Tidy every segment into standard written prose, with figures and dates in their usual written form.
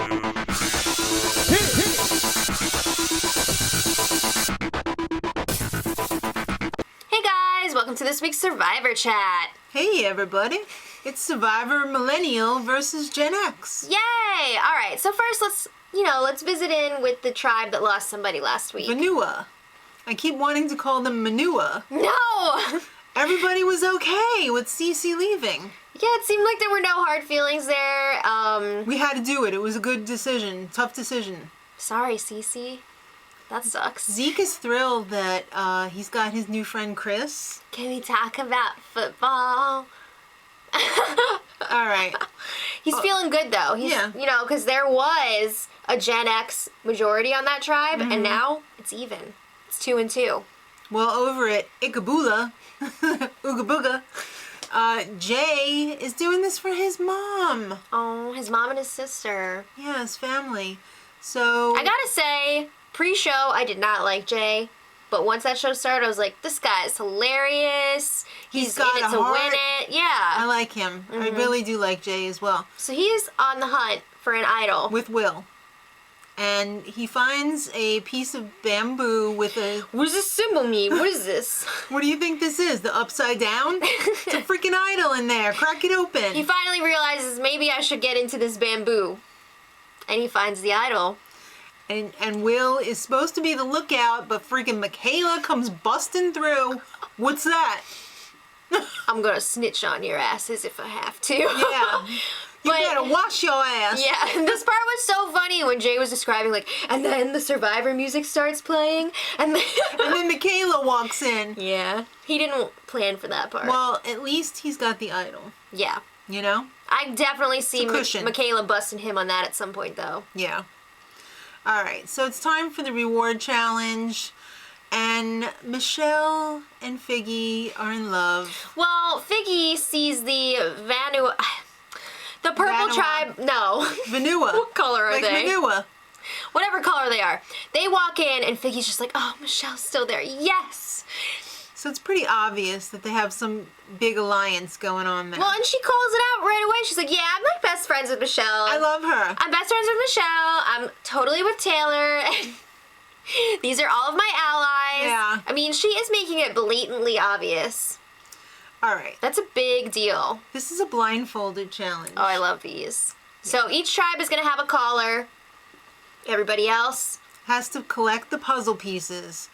Hey guys, welcome to this week's Survivor Chat. Hey everybody, it's Survivor Millennial versus Gen X. Yay! Alright, so first let's visit in with the tribe that lost somebody last week. Manua. I keep wanting to call them Manua. No! Everybody was okay with Cece leaving. Yeah, it seemed like there were no hard feelings there. We had to do it. It was a good decision. Tough decision. Sorry, Cece. That sucks. Zeke is thrilled that he's got his new friend Chris. Can we talk about football? All right. He's feeling good though. Yeah. You know, because there was a Gen X majority on that tribe, and now it's even. It's 2-2. Well, over at Ikabula, Ooga Booga, Jay is doing this for his mom. Oh, his mom and his sister. Yeah, his family. So I gotta say, pre-show, I did not like Jay. But once that show started, I was like, this guy's hilarious. He's got in it a to heart. win it. Yeah. I like him. I really do like Jay as well. So he's on the hunt for an idol. With Will. And he finds a piece of bamboo with a... What does this symbol mean? What is this? What do you think this is? The upside down? It's a freaking idol in there. Crack it open. He finally realizes maybe I should get into this bamboo. And he finds the idol. And Will is supposed to be the lookout, but freaking Michaela comes busting through. What's that? I'm gonna snitch on your asses if I have to. Yeah. You better wash your ass. Yeah, and this part was so funny when Jay was describing, like, and then the Survivor music starts playing, and then Michaela walks in. Yeah, he didn't plan for that part. Well, at least he's got the idol. Yeah. You know? I definitely see cushion. Michaela busting him on that at some point, though. Yeah. All right, so it's time for the reward challenge. And Michelle and Figgy are in love. Well, Figgy sees the the purple tribe. No. Vanua. What color are they? Vanua. Whatever color they are. They walk in, and Figgy's just like, oh, Michelle's still there. Yes! So it's pretty obvious that they have some big alliance going on there. Well, and she calls it out right away. She's like, yeah, I'm like best friends with Michelle. I love her. I'm best friends with Michelle. I'm totally with Taylor. These are all of my allies. Yeah. I mean, she is making it blatantly obvious. All right. That's a big deal. This is a blindfolded challenge. Oh, I love these. So each tribe is going to have a caller. Everybody else has to collect the puzzle pieces.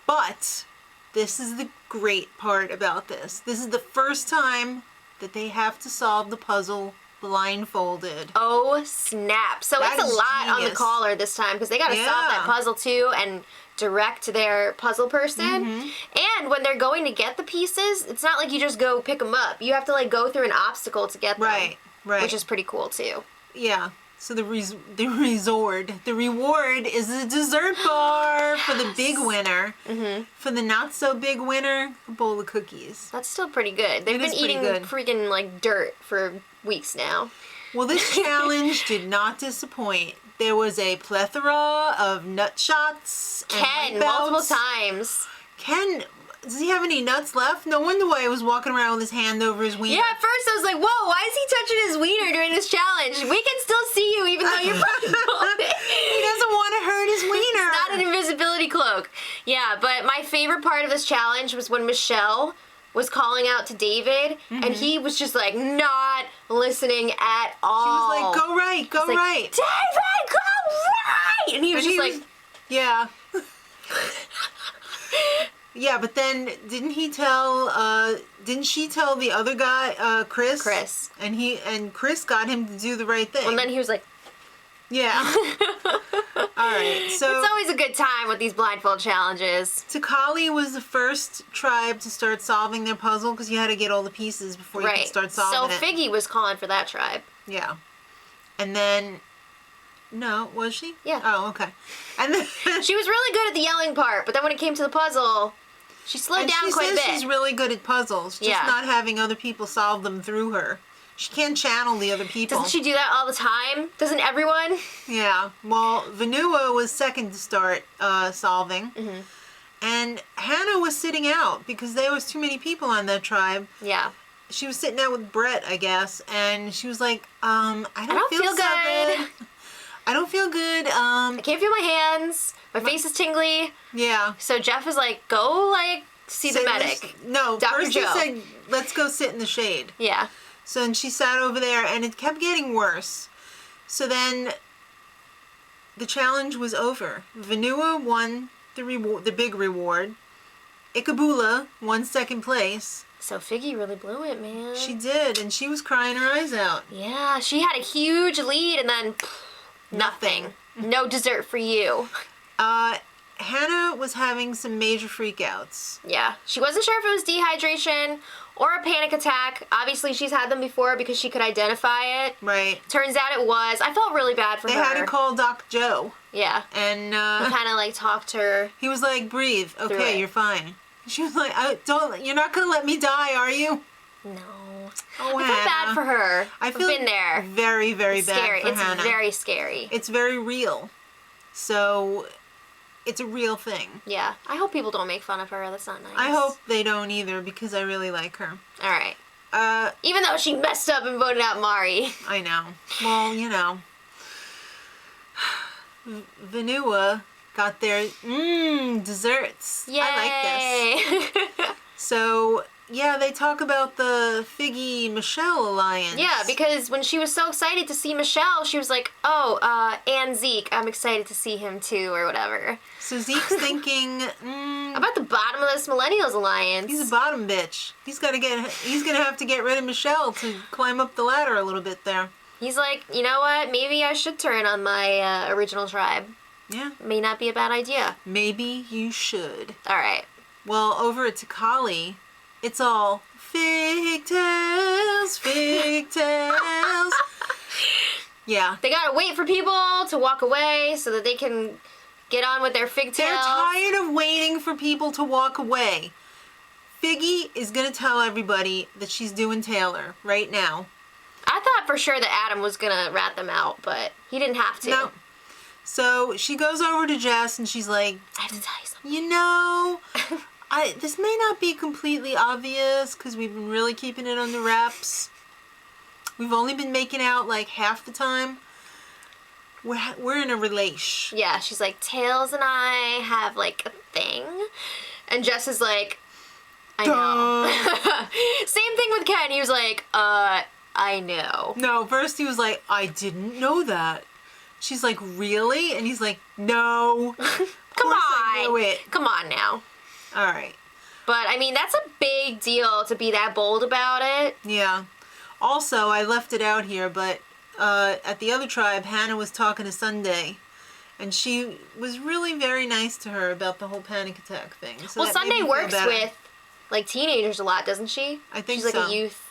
But this is the great part about this. This is the first time that they have to solve the puzzle blindfolded. Oh, snap. So That it's a is lot on the genius. caller this time because they got to solve that puzzle too and direct their puzzle person. And when they're going to get the pieces, it's not like you just go pick them up. You have to like go through an obstacle to get them. Right. Which is pretty cool too. Yeah. So the reward is a dessert bar for the big winner. For the not so big winner, a bowl of cookies. That's still pretty good. They've been eating freaking like dirt for weeks now. Well, this challenge did not disappoint. There was a plethora of nut shots and Ken, white belts. multiple times. Ken, does he have any nuts left? No wonder why he was walking around with his hand over his wiener. Yeah, at first I was like, whoa, why is he touching his wiener during this challenge? We can still see you even though you're blindfolded. He doesn't want to hurt his wiener. It's not an invisibility cloak. Yeah, but my favorite part of this challenge was when Michelle was calling out to David, and he was just like not listening at all. She was like, go right, go right. Like, David, go right! And he was just like... Yeah. Yeah, but then didn't she tell the other guy, Chris? Chris. And Chris got him to do the right thing. And then he was like... Yeah. All right, so... It's always a good time with these blindfold challenges. Takali was the first tribe to start solving their puzzle because you had to get all the pieces before you could start solving it. So Figgy was calling for that tribe. Yeah. And then... No, was she? Yeah. Oh, okay. And then... She was really good at the yelling part, but then when it came to the puzzle, she slowed down quite a bit. She says she's really good at puzzles, just not having other people solve them through her. She can't channel the other people. Doesn't she do that all the time? Doesn't everyone? Yeah. Well, Vanua was second to start solving. And Hannah was sitting out because there was too many people on that tribe. Yeah. She was sitting out with Brett, I guess, and she was like, I don't feel so good. I can't feel my hands. My face is tingly. Yeah. So Jeff is like, go, like, see the medic. No, Dr. first Joe. he said, let's go sit in the shade. Yeah. So then she sat over there, and it kept getting worse. So then the challenge was over. Vanua won the big reward. Ikabula won second place. So Figgy really blew it, man. She did, and she was crying her eyes out. Yeah, she had a huge lead, and then nothing. No dessert for you. Hannah was having some major freakouts. Yeah, she wasn't sure if it was dehydration or a panic attack. Obviously, she's had them before because she could identify it. Right. Turns out it was. I felt really bad for her. They had to call Doc Joe. Yeah. And He kind of like talked her. he was like, breathe. Through Okay, it. you're fine. She was like, you're not going to let me die, are you? No. Oh, I feel bad for her. I feel I've been there. very, very It's bad scary. for It's Hannah. very scary. It's very real. So, it's a real thing. Yeah. I hope people don't make fun of her. That's not nice. I hope they don't either, because I really like her. All right. Uh, Even though she messed up and voted out Mari. I know. Well, you know. Vanua got their desserts. Yay. I like this. So, yeah, they talk about the Figgy Michelle alliance. Yeah, because when she was so excited to see Michelle, she was like, oh, and Zeke, I'm excited to see him too, or whatever. So Zeke's thinking, About the bottom of this Millennials alliance. he's a bottom bitch. He's gonna have to get rid of Michelle to climb up the ladder a little bit there. He's like, you know what? Maybe I should turn on my original tribe. Yeah. May not be a bad idea. Maybe you should. All right. Well, over at Takali, it's all fig tales, fig tales. Yeah. They gotta wait for people to walk away so that they can get on with their fig They're tails. tired of waiting for people to walk away. Figgy is gonna tell everybody that she's doing Taylor right now. I thought for sure that Adam was gonna rat them out, but he didn't have to. No. So she goes over to Jess and she's like, I have to tell you something. you know, this may not be completely obvious because we've been really keeping it under wraps. We've only been making out like half the time. We're in a relation. Yeah, she's like, Tails and I have like a thing. And Jess is like, I know. Same thing with Ken. He was like, I know. No, first he was like, I didn't know that. She's like, really? And he's like, no. Come on. I knew it. Come on now. All right. But I mean, that's a big deal to be that bold about it. Yeah. Also, I left it out here, but at the other tribe, Hannah was talking to Sunday, and she was really very nice to her about the whole panic attack thing. So Well, that made Sunday me feel works better. with like teenagers a lot, doesn't she? I think she's like so. a youth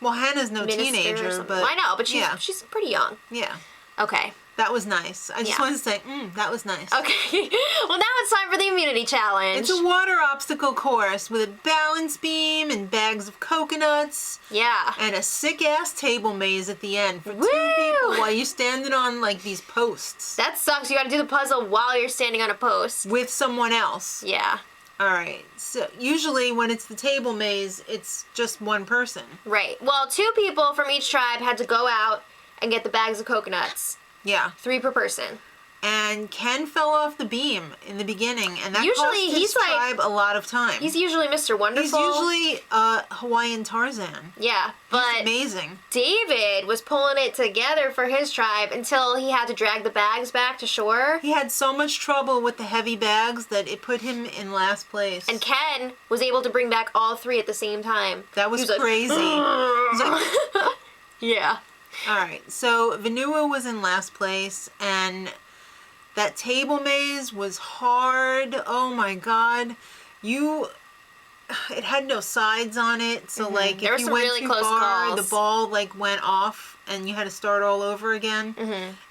Well, Hannah's no minister or teenager, something. but Well, I know, but yeah, she's pretty young. yeah, Okay. that was nice. I just Yeah. wanted to say, that was nice. Okay. Well, now it's time for the immunity challenge. It's a water obstacle course with a balance beam and bags of coconuts Yeah. and a sick-ass table maze at the end for Woo! 2 people while you're standing on, like, these posts That sucks. You gotta do the puzzle while you're standing on a post. with someone else. Yeah. All right. So usually when it's the table maze, it's just one person. Right. Well, 2 people from each tribe had to go out and get the bags of coconuts. Yeah. 3 per person. And Ken fell off the beam in the beginning, and that Usually cost his he's like- tribe a lot of time. He's usually Mr. Wonderful. He's usually Hawaiian Tarzan. Yeah, He's but amazing. David was pulling it together for his tribe until he had to drag the bags back to shore. He had so much trouble with the heavy bags that it put him in last place. And Ken was able to bring back all 3 at the same time. that was He like, crazy. He's like, Yeah. all right, so Vanua was in last place, and that table maze was hard. Oh my god. It had no sides on it, so like There were if you some went really too close far, calls. the ball like went off and you had to start all over again.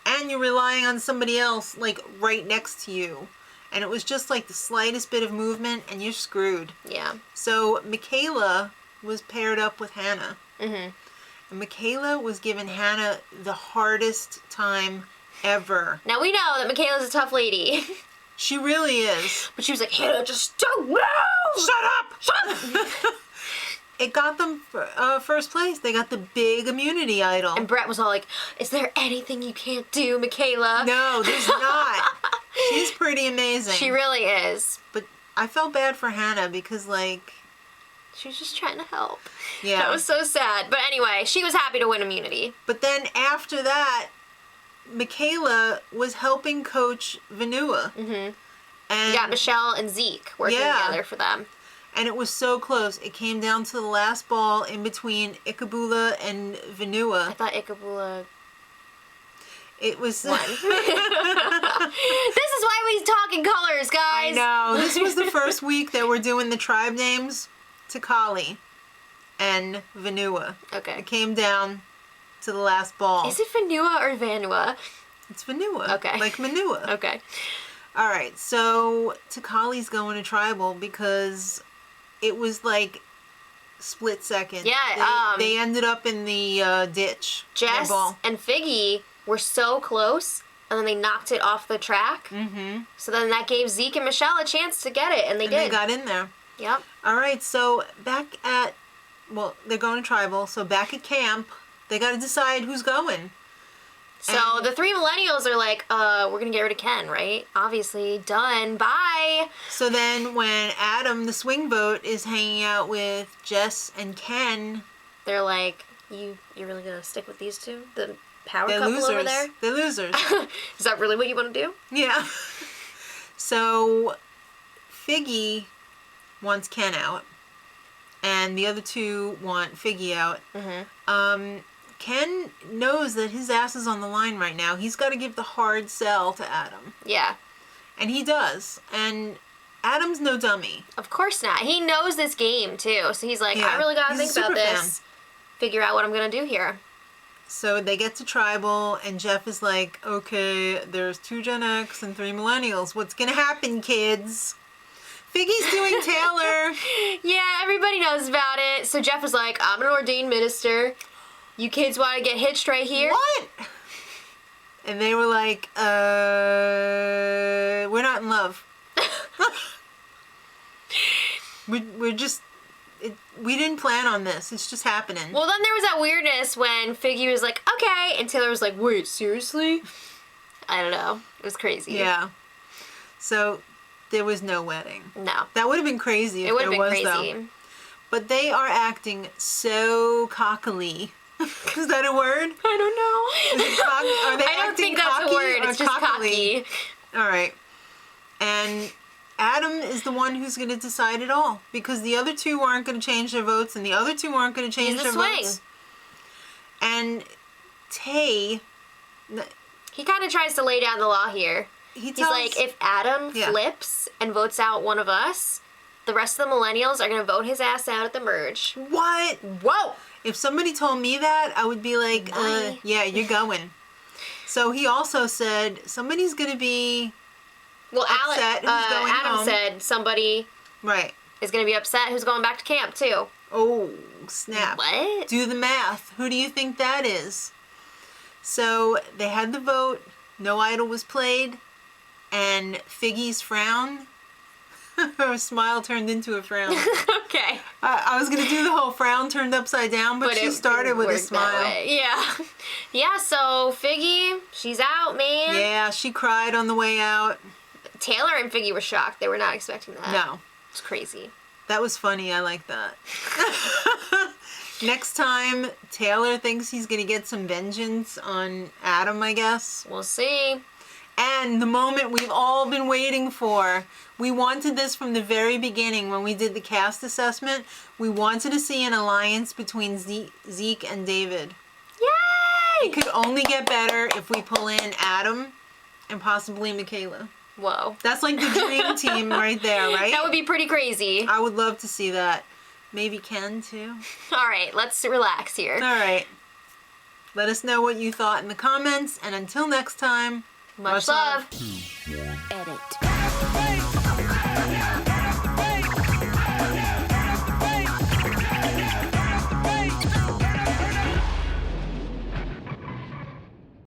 And you're relying on somebody else like right next to you. And it was just like the slightest bit of movement and you're screwed. Yeah. So Michaela was paired up with Hannah. And Michaela was giving Hannah the hardest time ever. Now we know that Michaela's a tough lady. She really is. But she was like, Hannah, just don't move! Shut up! it got them first place. They got the big immunity idol. And Brett was all like, is there anything you can't do, Michaela? No, there's not. She's pretty amazing. She really is. But I felt bad for Hannah because, like... She was just trying to help. Yeah. That was so sad. But anyway, she was happy to win immunity. But then after that, Michaela was helping coach Vanua. Mm-hmm. And You got Michelle and Zeke working together for them. And it was so close. It came down to the last ball in between Ikabula and Vanua. I thought Ikabula... It was... This is why we talk in colors, guys. I know. This was the first week that we're doing the tribe names. Takali and Vanua. Okay. It came down to the last ball. Is it Vanua or Vanua? It's Vanua. Okay. Like Manua. Okay. All right. So Takali's going to tribal because it was like split second. Yeah. They ended up in the ditch. Jess and Figgy were so close, and then they knocked it off the track. Mm-hmm. So then that gave Zeke and Michelle a chance to get it, and they did. They got in there. Yep. All right, so back at, well, they're going to tribal, so back at camp, they got to decide who's going. So the three millennials are like, we're going to get rid of Ken, right? Obviously. Done. Bye. So then when Adam, the swing vote, is hanging out with Jess and Ken... They're like, you're really going to stick with these two? The power they're couple losers. over there? They're losers. Is that really what you want to do? Yeah. So Figgy wants Ken out, and the other two want Figgy out. Mm-hmm. Ken knows that his ass is on the line right now. He's got to give the hard sell to Adam. Yeah. And he does. And Adam's no dummy. Of course not. He knows this game, too. So he's like, Yeah. I really got to He's think a about super this. Figure out what I'm going to do here. So they get to tribal, and Jeff is like, okay, there's 2 Gen X and 3 Millennials. What's going to happen, kids? Figgy's doing Taylor. Yeah, everybody knows about it. So Jeff was like, I'm an ordained minister. You kids want to get hitched right here? What? And they were like, we're not in love. we're just, we didn't plan on this. It's just happening. Well, then there was that weirdness when Figgy was like, okay. And Taylor was like, wait, seriously? I don't know. It was crazy. Yeah. So there was no wedding. No. That would have been crazy if It would there have been was, crazy. though. But they are acting so cockily. Is that a word? I don't know. Are they I don't acting think that's a cocky word. or It's just cockily? cocky. All right. And Adam is the one who's going to decide it all because the other two aren't going to change their votes and the other two aren't going to change their votes. And Tay... He kind of tries to lay down the law here. He's like, if Adam flips and votes out one of us, the rest of the millennials are going to vote his ass out at the merge. What? Whoa! If somebody told me that, I would be like, yeah, you're going. So he also said somebody's going to be upset who's going Adam home. said somebody is going to be upset who's going back to camp, too. Oh, snap. What? Do the math. Who do you think that is? So they had the vote. No idol was played. And Figgy's frown, her smile turned into a frown. Okay. I was going to do the whole frown turned upside down, but she started with a smile. Yeah. Yeah, so Figgy, she's out, man. Yeah, she cried on the way out. Taylor and Figgy were shocked. They were not expecting that. No. It's crazy. That was funny. I like that. Next time, Taylor thinks he's going to get some vengeance on Adam, I guess. We'll see. And the moment we've all been waiting for. We wanted this from the very beginning when we did the cast assessment. We wanted to see an alliance between Zeke and David. Yay! It could only get better if we pull in Adam and possibly Michaela. Whoa. That's like the dream team right there, right? That would be pretty crazy. I would love to see that. Maybe Ken, too. All right, let's relax here. All right. Let us know what you thought in the comments. And until next time, much love. Edit.